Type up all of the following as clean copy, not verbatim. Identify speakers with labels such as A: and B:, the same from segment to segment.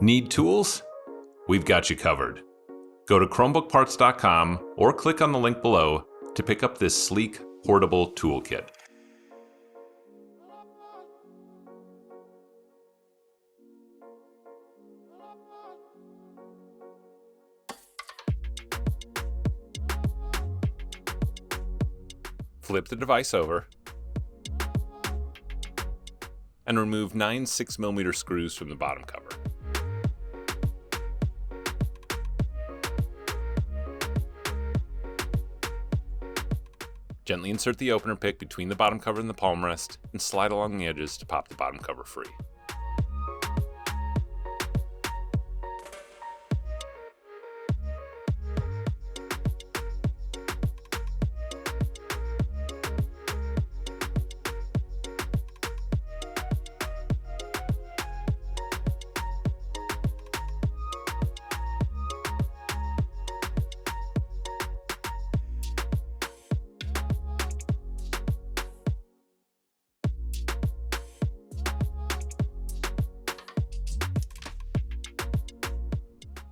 A: Need tools? We've got you covered. Go to ChromebookParts.com or click on the link below to pick up this sleek, portable toolkit. Flip the device over and remove 9 6mm screws from the bottom cover. Gently insert the opener pick between the bottom cover and the palm rest and slide along the edges to pop the bottom cover free.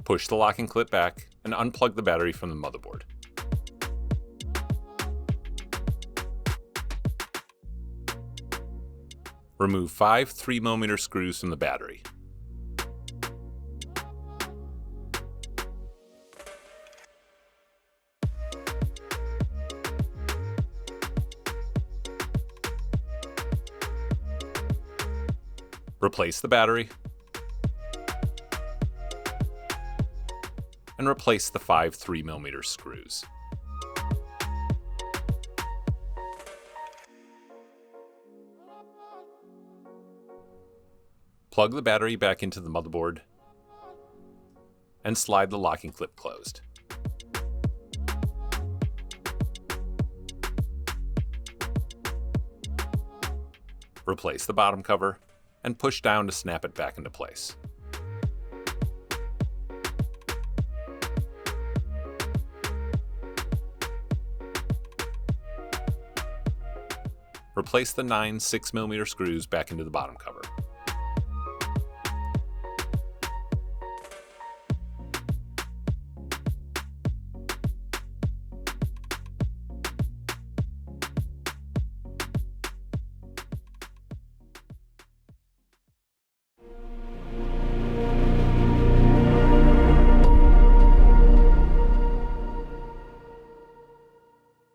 A: Push the locking clip back and unplug the battery from the motherboard. Remove 5 3mm screws from the battery. Replace the battery. And replace the 5 3mm screws. Plug the battery back into the motherboard and slide the locking clip closed. Replace the bottom cover and push down to snap it back into place. Replace the 9 6mm screws back into the bottom cover.